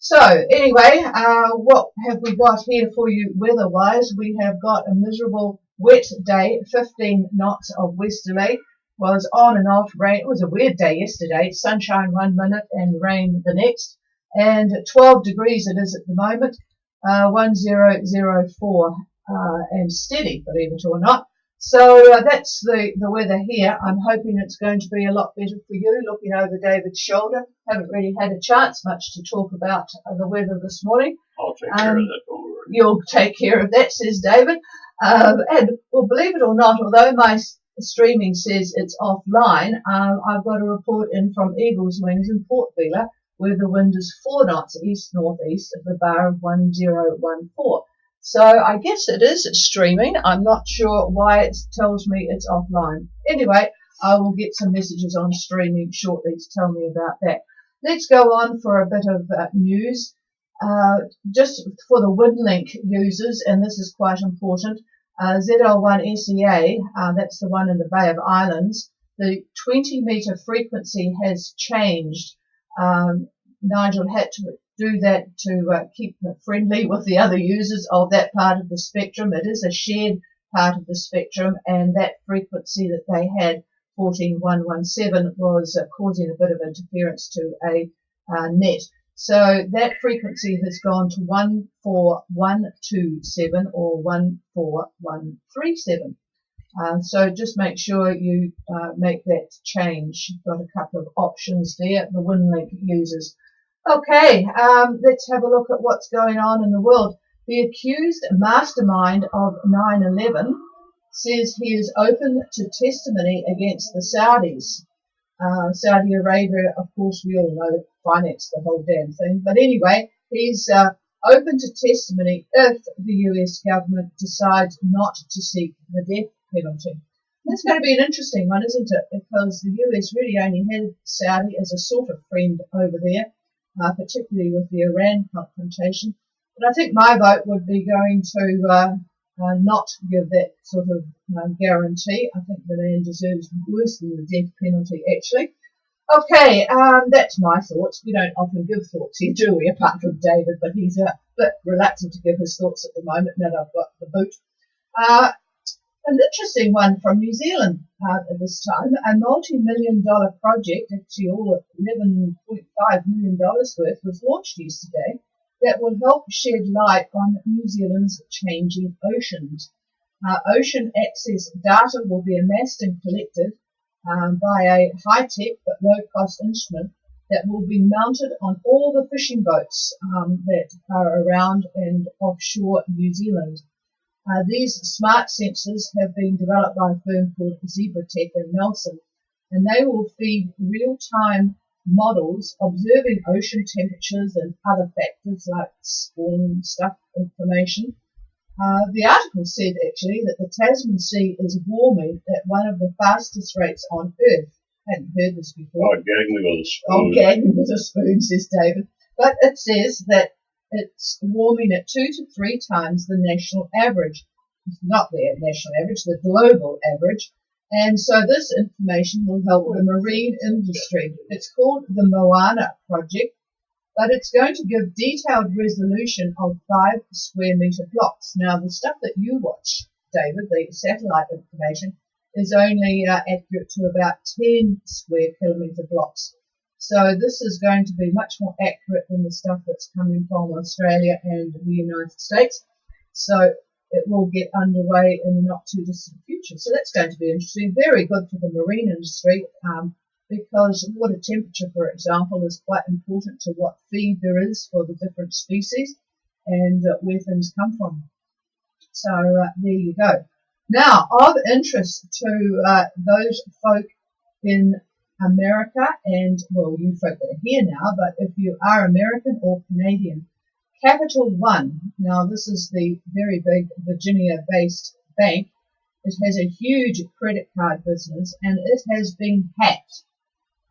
So anyway, what have we got here for you weather-wise? We have got a miserable wet day, 15 knots of westerly, was on and off rain. It was a weird day yesterday, sunshine 1 minute and rain the next, and 12 degrees it is at the moment, 1004, and steady, believe it or not. So that's the weather here. I'm hoping it's going to be a lot better for you. Looking over David's shoulder, haven't really had a chance much to talk about the weather this morning. I'll take care of that, don't worry. You'll take care of that, says David. And well, believe it or not, although my streaming says it's offline, I've got a report in from Eagles Wings in Port Vila, where the wind is 4 knots east-northeast of the bar of 1014. So I guess it is streaming. I'm not sure why it tells me it's offline. Anyway, I will get some messages on streaming shortly to tell me about that. Let's go on for a bit of news. Just for the WindLink users, and this is quite important, ZL1 SEA, that's the one in the Bay of Islands, the 20-metre frequency has changed. Nigel had to do that to keep friendly with the other users of that part of the spectrum. It is a shared part of the spectrum, and that frequency that they had, 14117, was causing a bit of interference to a net. So that frequency has gone to 14127 or 14137. So just make sure you make that change. You've got a couple of options there, the WindLink users. Okay, let's have a look at what's going on in the world. The accused mastermind of 9/11 says he is open to testimony against the Saudis. Saudi Arabia, of course, we all know, financed the whole damn thing. But anyway, he's open to testimony if the US government decides not to seek the death penalty. That's going to be an interesting one, isn't it? Because the US really only had Saudi as a sort of friend over there, particularly with the Iran confrontation. But I think my vote would be going to not give that sort of guarantee. I think the man deserves worse than the death penalty, actually. Okay, that's my thoughts. We don't often give thoughts here, do we, apart from David, but he's a bit reluctant to give his thoughts at the moment now that I've got the boot. An interesting one from New Zealand at this time, a multi-million-dollar project, actually all $11.5 million worth, was launched yesterday that will help shed light on New Zealand's changing oceans. Ocean access data will be amassed and collected by a high-tech but low-cost instrument that will be mounted on all the fishing boats that are around and offshore New Zealand. These smart sensors have been developed by a firm called Zebratech in Nelson, and they will feed real-time models observing ocean temperatures and other factors like spawn stuff information. The article said actually that the Tasman Sea is warming at one of the fastest rates on Earth. I hadn't heard this before. Oh, gag me with a spoon. Oh, gag me with a spoon, says David. But it says that it's warming at 2 to 3 times the national average. It's not the national average, the global average. And so this information will help the marine industry. It's called the Moana Project, but it's going to give detailed resolution of 5 square metre blocks. Now, the stuff that you watch, David, the satellite information, is only accurate to about 10 square kilometre blocks. So this is going to be much more accurate than the stuff that's coming from Australia and the United States. So it will get underway in the not too distant future. So that's going to be interesting. Very good for the marine industry because water temperature, for example, is quite important to what feed there is for the different species and where things come from. So there you go. Now, of interest to those folk in America, and, well, you folk that are here now, but if you are American or Canadian, Capital One, now this is the very big Virginia-based bank. It has a huge credit card business, and it has been hacked.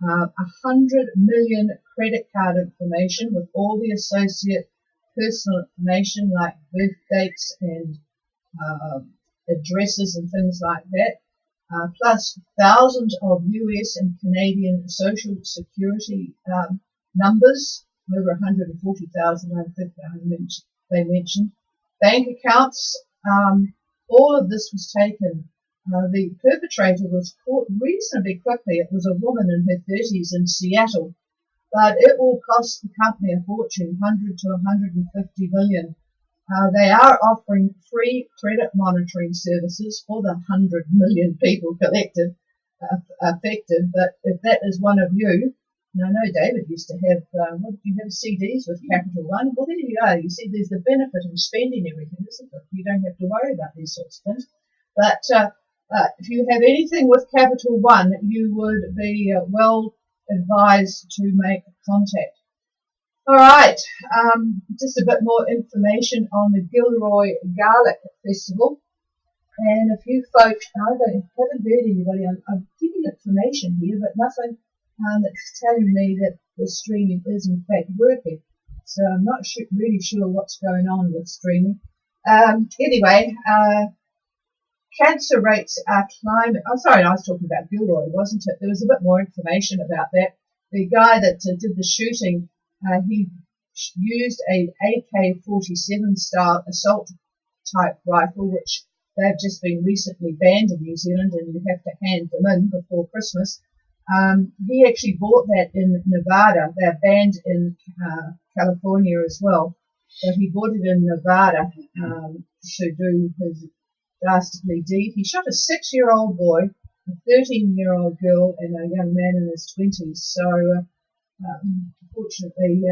100 million credit card information with all the associate personal information like birth dates and addresses and things like that, plus thousands of US and Canadian social security numbers over 140,000, I think they mentioned. Bank accounts, all of this was taken. The perpetrator was caught reasonably quickly. It was a woman in her 30s in Seattle, but it will cost the company a fortune, 100 to 150 million. They are offering free credit monitoring services for the 100 million people affected. But if that is one of you, and I know David used to have, what did you have, CDs with Capital One? Well, there you go. You see, there's the benefit in spending everything, isn't it? You don't have to worry about these sorts of things. But if you have anything with Capital One, you would be well advised to make contact. All right, just a bit more information on the Gilroy Garlic Festival. And a few folk, I haven't heard anybody, I'm giving information here, but nothing that's telling me that the streaming is in fact working. So I'm not really sure what's going on with streaming. Anyway, cancer rates are climbing. I'm sorry, I was talking about Gilroy, wasn't it? There was a bit more information about that. The guy that did the shooting, he used a AK-47 style assault type rifle, which they've just been recently banned in New Zealand, and you have to hand them in before Christmas. He actually bought that in Nevada. They're banned in California as well. So he bought it in Nevada to do his dastardly deed. He shot a 6-year-old boy, a 13-year-old girl, and a young man in his 20s. So fortunately,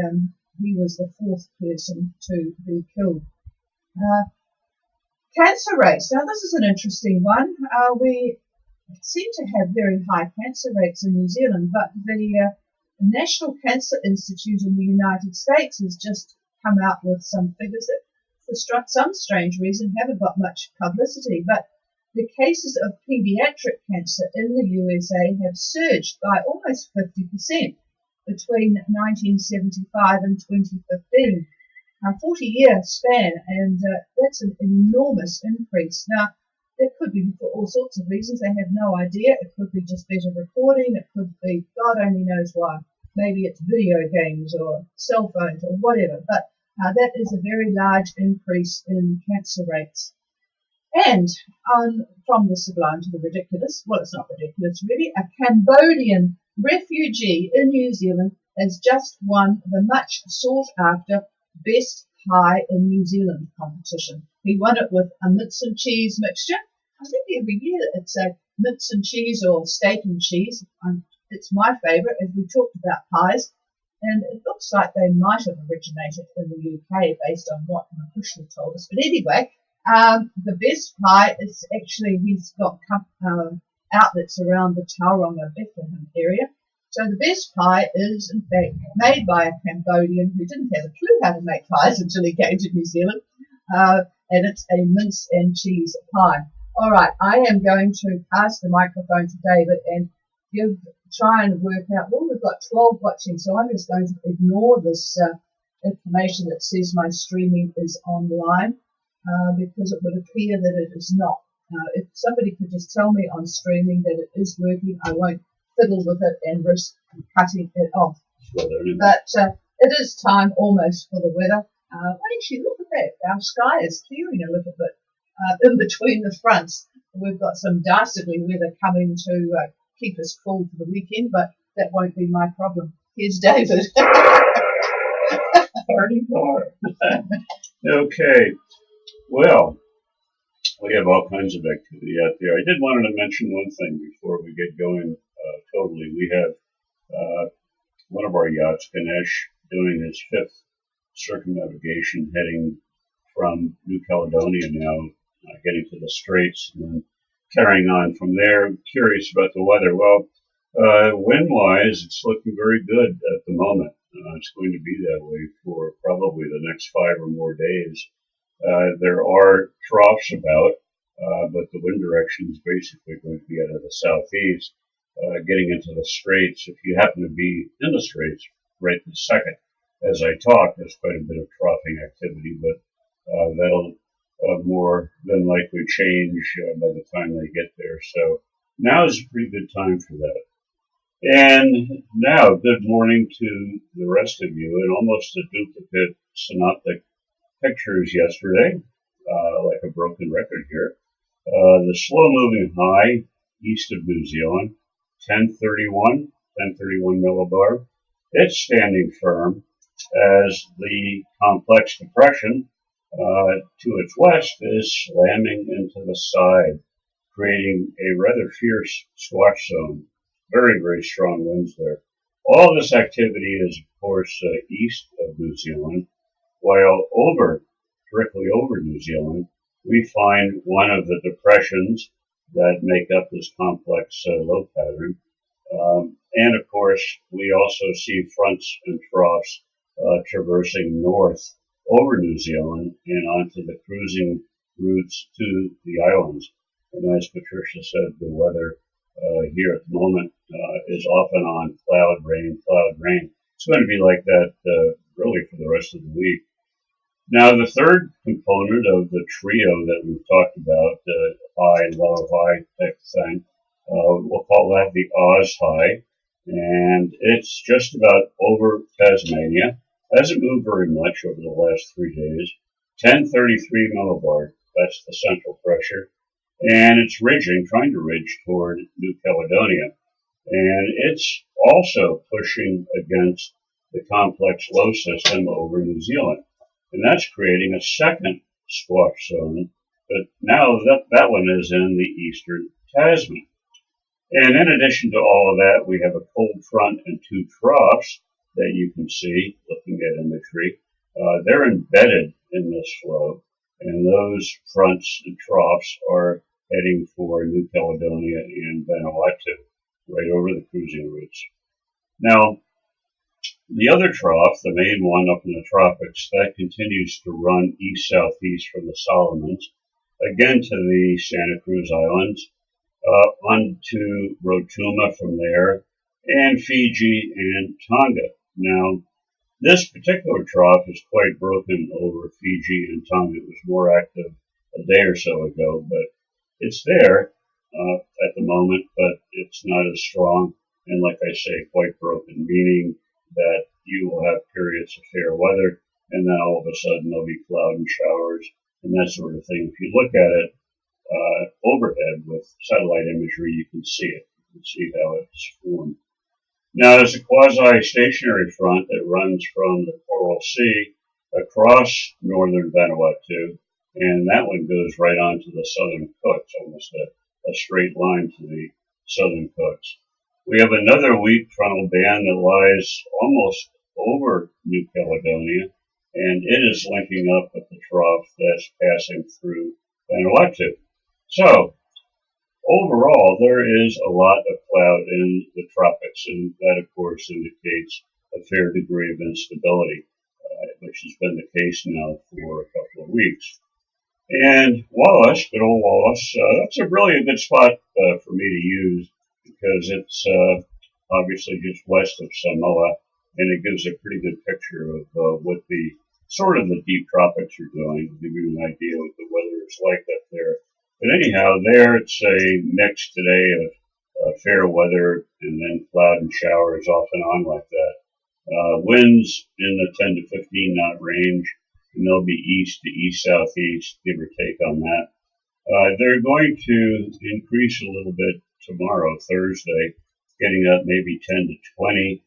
he was the fourth person to be killed. Cancer rates. Now, this is an interesting one. We seem to have very high cancer rates in New Zealand, but the National Cancer Institute in the United States has just come out with some figures that, for some strange reason, haven't got much publicity. But the cases of pediatric cancer in the USA have surged by almost 50% between 1975 and 2015. A 40-year span, and that's an enormous increase. Now, that could be for all sorts of reasons. They have no idea. It could be just better recording. It could be God only knows why. Maybe it's video games or cell phones or whatever. But that is a very large increase in cancer rates. And from the sublime to the ridiculous, well, it's not ridiculous really, a Cambodian refugee in New Zealand has just won the much sought after Best Pie in New Zealand competition. He won it with a mince and cheese mixture. I think every year it's a mince and cheese or steak and cheese. It's my favourite, as we talked about pies. And it looks like they might have originated in the UK based on what Makushla told us. But anyway, the Best Pie is actually, he's got outlets around the Tauranga, Bethlehem area. So the Best Pie is, in fact, made by a Cambodian who didn't have a clue how to make pies until he came to New Zealand. And it's a mince and cheese pie. All right, I am going to pass the microphone to David and try and work out, well, we've got 12 watching, so I'm just going to ignore this information that says my streaming is online, because it would appear that it is not. If somebody could just tell me on streaming that it is working, I won't fiddle with it and risk cutting it off. But it is time almost for the weather. Actually, look at that. Our sky is clearing a little bit in between the fronts. We've got some dastardly weather coming to keep us cool for the weekend, but that won't be my problem. Here's David. Party hard. Okay. Well, we have all kinds of activity out there. I did want to mention one thing before we get going totally. We have one of our yachts, Ganesh, doing his 5th circumnavigation, heading from New Caledonia now, getting to the Straits, and then carrying on from there. I'm curious about the weather. Well, wind-wise, it's looking very good at the moment. It's going to be that way for probably the next 5 or more days. There are troughs about, but the wind direction is basically going to be out of the southeast, getting into the Straits. If you happen to be in the Straits right this second, as I talk, there's quite a bit of troughing activity, but that'll more than likely change by the time they get there. So now is a pretty good time for that. And now, good morning to the rest of you, and almost a duplicate synoptic pictures yesterday, like a broken record here. The slow-moving high east of New Zealand, 1031 millibar. It's standing firm as the complex depression to its west is slamming into the side, creating a rather fierce squash zone. Very, very strong winds there. All this activity is, of course, east of New Zealand, while directly over New Zealand, we find one of the depressions that make up this complex low pattern. And of course, we also see fronts and troughs traversing north over New Zealand and onto the cruising routes to the islands. And as Patricia said, the weather here at the moment is off and on cloud, rain, cloud, rain. It's going to be like that really for the rest of the week. Now, the third component of the trio that we've talked about, high, low, high type thing, we'll call that the Oz high, and it's just about over Tasmania. Hasn't moved very much over the last 3 days. 1033 millibar, that's the central pressure, and it's trying to ridge toward New Caledonia, and it's also pushing against the complex low system over New Zealand. And that's creating a second squash zone, but now that one is in the eastern Tasman. And in addition to all of that, we have a cold front and two troughs that you can see looking at imagery. They're embedded in this flow, and those fronts and troughs are heading for New Caledonia and Vanuatu, right over the cruising routes. Now, the other trough, the main one up in the tropics, that continues to run east-southeast from the Solomons, again to the Santa Cruz Islands, on to Rotuma from there, and Fiji and Tonga. Now, this particular trough is quite broken over Fiji and Tonga. It was more active a day or so ago, but it's there at the moment, but it's not as strong, and like I say, quite broken, meaning that you will have periods of fair weather, and then all of a sudden there'll be cloud and showers and that sort of thing. If you look at it overhead with satellite imagery, you can see it. You can see how it's formed. Now, there's a quasi-stationary front that runs from the Coral Sea across northern Vanuatu, and that one goes right onto the southern Cooks, almost a straight line to the southern Cooks. We have another weak frontal band that lies almost over New Caledonia, and it is linking up with the trough that's passing through Vanuatu. So, overall, there is a lot of cloud in the tropics, and that, of course, indicates a fair degree of instability, which has been the case now for a couple of weeks. And Wallis, good old Wallis, that's really a good spot for me to use, because it's obviously just west of Samoa, and it gives a pretty good picture of what the sort of the deep tropics are doing, to give you an idea what the weather is like up there. But anyhow, there it's a mix today of fair weather and then cloud and showers off and on like that. Winds in the 10 to 15 knot range, and they'll be east to east-southeast, give or take on that. They're going to increase a little bit tomorrow, Thursday, getting up maybe 10 to 20.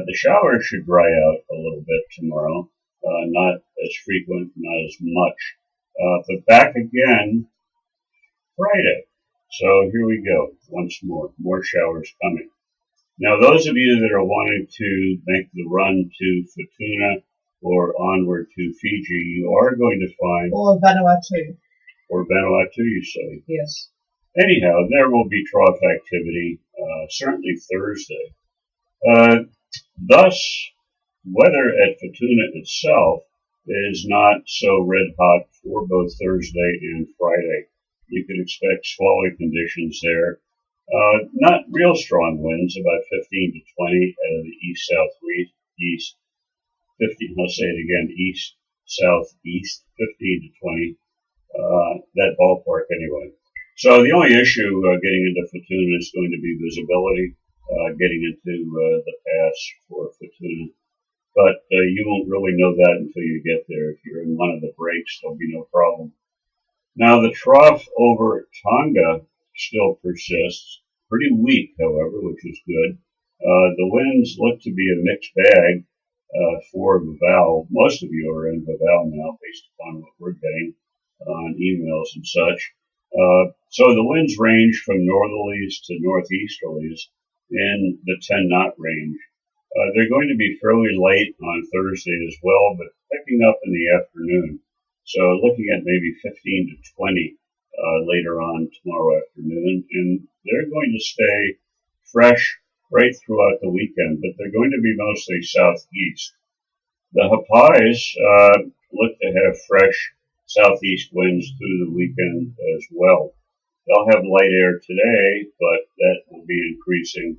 The showers should dry out a little bit tomorrow, not as frequent, not as much, but back again Friday. So here we go, once more showers coming. Now, those of you that are wanting to make the run to Futuna or onward to Fiji, you are going to find... Or Vanuatu. Or Vanuatu, you say? Yes. Anyhow, there will be trough activity, certainly Thursday. Thus, weather at Futuna itself is not so red hot for both Thursday and Friday. You could expect squally conditions there. Not real strong winds, about 15 to 20 out of the east-southeast. 15, I'll say it again, east-southeast, 15 to 20. That ballpark anyway. So the only issue getting into Futuna is going to be visibility. getting into the pass for Futuna. But you won't really know that until you get there. If you're in one of the breaks, there'll be no problem. Now the trough over Tonga still persists, pretty weak, however, which is good. The winds look to be a mixed bag for Vavelle. Most of you are in Vavelle now, based upon what we're getting on emails and such. So the winds range from northerlies to northeasterlies in the 10 knot range. They're going to be fairly light on Thursday as well, but picking up in the afternoon. So looking at maybe 15 to 20 later on tomorrow afternoon. And they're going to stay fresh right throughout the weekend, but they're going to be mostly southeast. The Hapais look to have fresh southeast winds through the weekend as well. They'll have light air today, but that will be increasing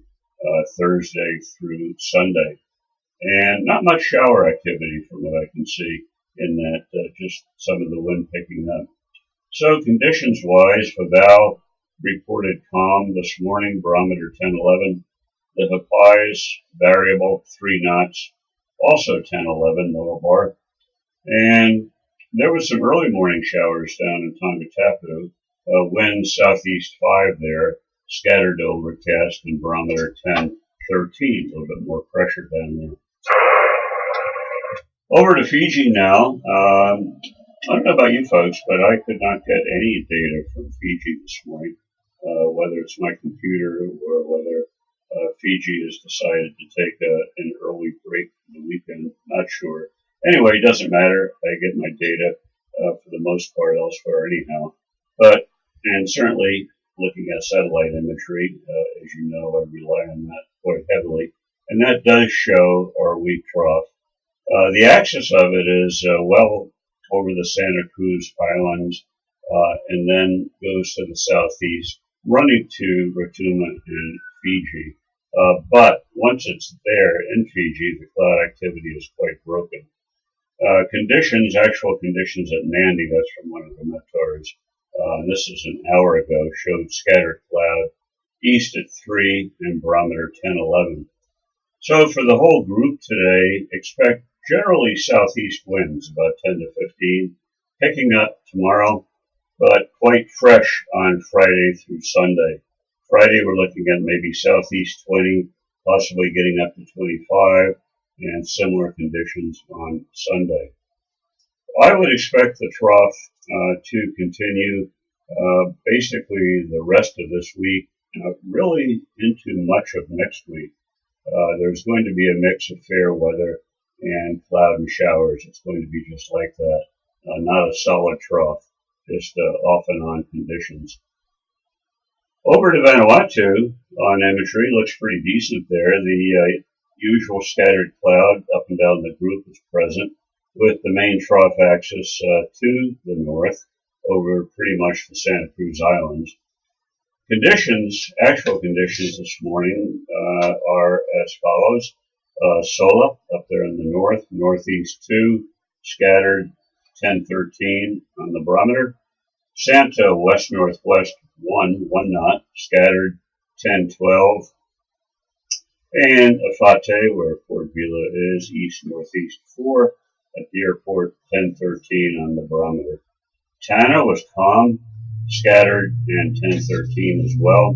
Thursday through Sunday. And not much shower activity from what I can see in that, just some of the wind picking up. So conditions-wise, Vavelle reported calm this morning, barometer 10-11. The Hapais, variable, 3 knots, also 10-11 millibar. And there was some early morning showers down in Tonga Tapu. Wind southeast 5 there, scattered overcast, and barometer 10-13, a little bit more pressure down there. Over to Fiji now. I don't know about you folks, but I could not get any data from Fiji this morning, whether it's my computer or whether Fiji has decided to take an early break for the weekend. Not sure. Anyway, it doesn't matter. I get my data for the most part elsewhere anyhow. And certainly looking at satellite imagery, as you know, I rely on that quite heavily. And that does show our weak trough. The axis of it is well over the Santa Cruz Islands and then goes to the southeast, running to Rotuma and Fiji. But once it's there in Fiji, the cloud activity is quite broken. Actual conditions at Nandi, that's from one of the METARs, this is an hour ago, showed scattered cloud east at 3 and barometer 10-11. So for the whole group today, expect generally southeast winds, about 10 to 15, picking up tomorrow, but quite fresh on Friday through Sunday. Friday, we're looking at maybe southeast 20, possibly getting up to 25, and similar conditions on Sunday. I would expect the trough to continue basically the rest of this week, really into much of next week. There's going to be a mix of fair weather and cloud and showers. It's going to be just like that, not a solid trough, just off and on conditions. Over to Vanuatu on imagery, looks pretty decent there. The usual scattered cloud up and down the group is present, with the main trough axis to the north over pretty much the Santa Cruz Islands. Actual conditions this morning are as follows. Sola up there in the north, northeast 2, scattered 10-13 on the barometer. Santa west-northwest 1 knot, scattered 10-12. And Afate, where Port Vila is, east-northeast 4 at the airport, 10-13 on the barometer. Tana was calm, scattered, and 10-13 as well.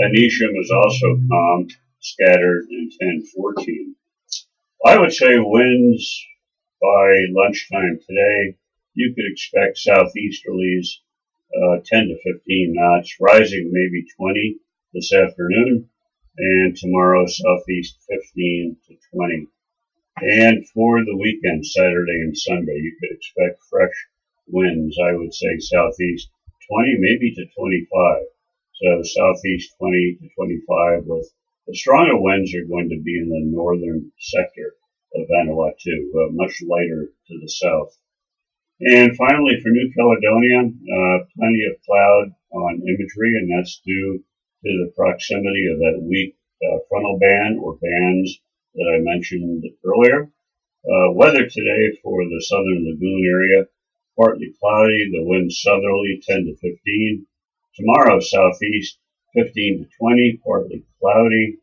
Anisham was also calm, scattered, and 10-14. I would say winds by lunchtime today, you could expect southeasterlies 10 to 15 knots, rising maybe 20 this afternoon, and tomorrow southeast 15 to 20. And for the weekend, Saturday and Sunday, you could expect fresh winds, I would say southeast 20, maybe to 25. So southeast 20 to 25, with the stronger winds are going to be in the northern sector of Vanuatu, much lighter to the south. And finally, for New Caledonia, plenty of cloud on imagery, and that's due to the proximity of that weak frontal band or bands that I mentioned earlier. Weather today for the southern lagoon area, partly cloudy, the wind southerly 10 to 15. Tomorrow, southeast 15 to 20, partly cloudy,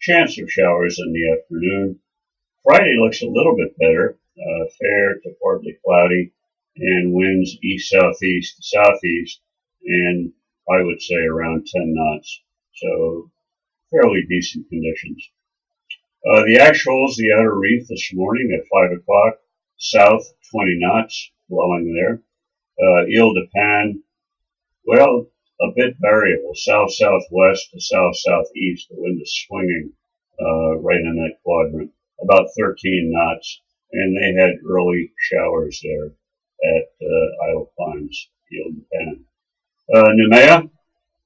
chance of showers in the afternoon. Friday looks a little bit better, fair to partly cloudy, and winds east-southeast to southeast, and I would say around 10 knots. So fairly decent conditions. The actuals, the outer reef this morning at 5 o'clock, south 20 knots, blowing there. Ile-de-Pan, well, a bit variable, south-southwest to south-southeast. The wind is swinging right in that quadrant, about 13 knots, and they had early showers there at Isle Pines, Ile-de-Pan. Noumea,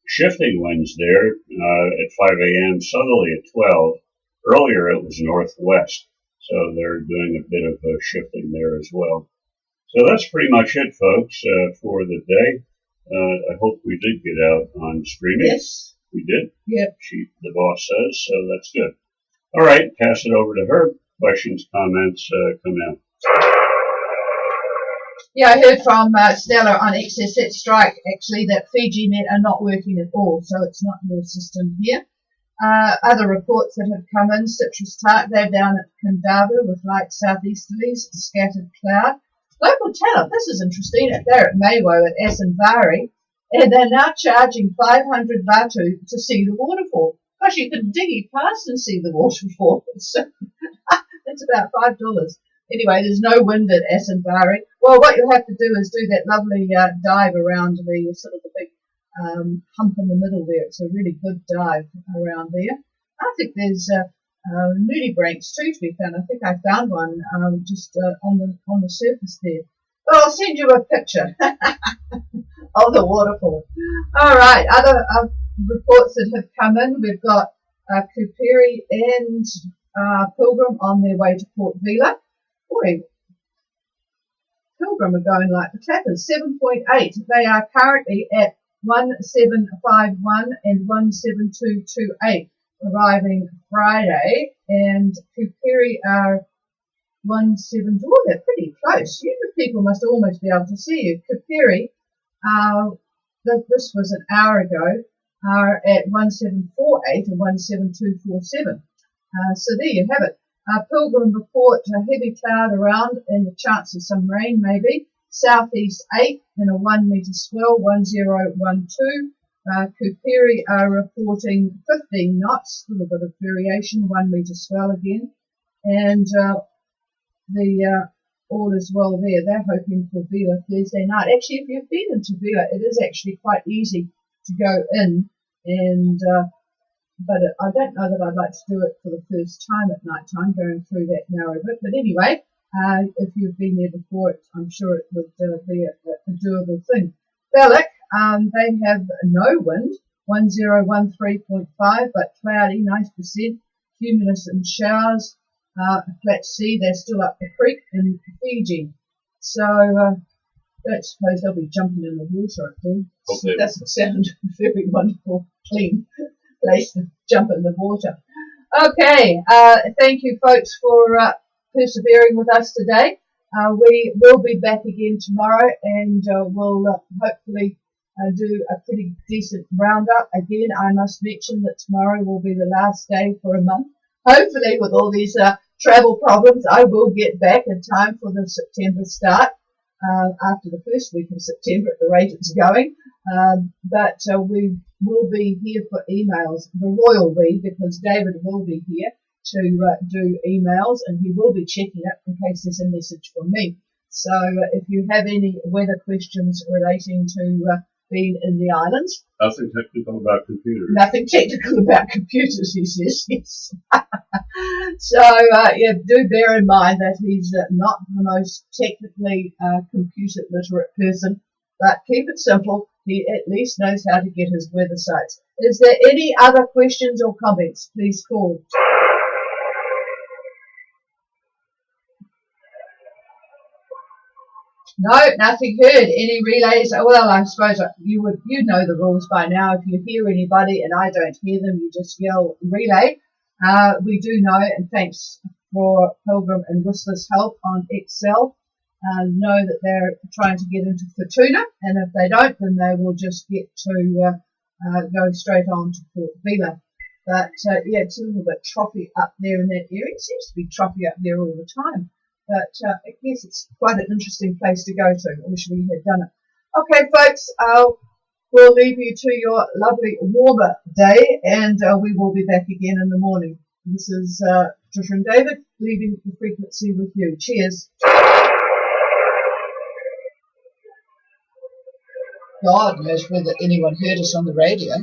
shifting winds there at 5 a.m., southerly at 12. Earlier it was northwest, so they're doing a bit of shifting there as well. So that's pretty much it, folks, for the day. I hope we did get out on streaming. Yes. We did? Yep. The boss says, so that's good. All right, pass it over to her. Questions, comments, come out. Yeah, I heard from Stella on XSS Strike, actually, that FijiNet are not working at all, so it's not your system here. Other reports that have come in, Citrus Tart, they're down at Kindavu with light southeasterlies, scattered cloud. Local talent, this is interesting, they're at Maywo at Asanvari, and they're now charging 500 Batu to see the waterfall. Gosh, you could diggy past and see the waterfall. So that's about $5. Anyway, there's no wind at Asanvari. Well, what you'll have to do is do that lovely dive around the sort of the big hump in the middle there. It's a really good dive around there. I think there's nudibranchs too to be found. I think I found one just on the surface there. But I'll send you a picture of the waterfall. All right, other reports that have come in. We've got Kuperi and Pilgrim on their way to Port Vila. Boy, Pilgrim are going like the clappers, 7.8. They are currently at 1751 and 17228, arriving Friday, and Kuperi are 172. Oh, they're pretty close. You people must almost be able to see you. Kuperi, this was an hour ago, are at 1748 and 17247. So there you have it. Pilgrim report a heavy cloud around and the chance of some rain maybe. Southeast 8 and a 1 metre swell, 1012. Kuperi are reporting 15 knots, a little bit of variation, 1 metre swell again. And all is well there. They're hoping for Vila Thursday night. Actually, if you've been into Vila, it is actually quite easy to go in, and but I don't know that I'd like to do it for the first time at night time, going through that narrow bit. But anyway, if you've been there before, I'm sure it would be a doable thing. Balak, they have no wind, 1013.5, but cloudy, 90%, cumulus and showers, flat sea. They're still up the creek in Fiji. So I don't suppose they'll be jumping in the water up there. It doesn't sound very wonderful, clean place to jump in the water. Okay, thank you folks for persevering with us today. We will be back again tomorrow, and we'll hopefully do a pretty decent roundup. Again, I must mention that tomorrow will be the last day for a month. Hopefully, with all these travel problems, I will get back in time for the September start, after the first week of September at the rate it's going. But we will be here for emails, the royal we, because David will be here to do emails, and he will be checking it in case there's a message from me. So if you have any weather questions relating to being in the islands. Nothing technical about computers. Nothing technical about computers, he says, yes. So, yeah, do bear in mind that he's not the most technically computer literate person, but keep it simple. He at least knows how to get his weather sites. Is there any other questions or comments? Please call. No, nothing heard. Any relays? Well, I suppose you know the rules by now. If you hear anybody and I don't hear them, you just yell relay. We do know, and thanks for Pilgrim and Whistler's help on Excel, know that they're trying to get into Fortuna, and if they don't, then they will just get to go straight on to Port Vila. But yeah, it's a little bit troughy up there in that area. It seems to be troughy up there all the time. But I guess it's quite an interesting place to go to. I wish we had done it. Okay, folks, we'll leave you to your lovely warmer day, and we will be back again in the morning. This is Patricia and David leaving the frequency with you. Cheers. God knows whether anyone heard us on the radio.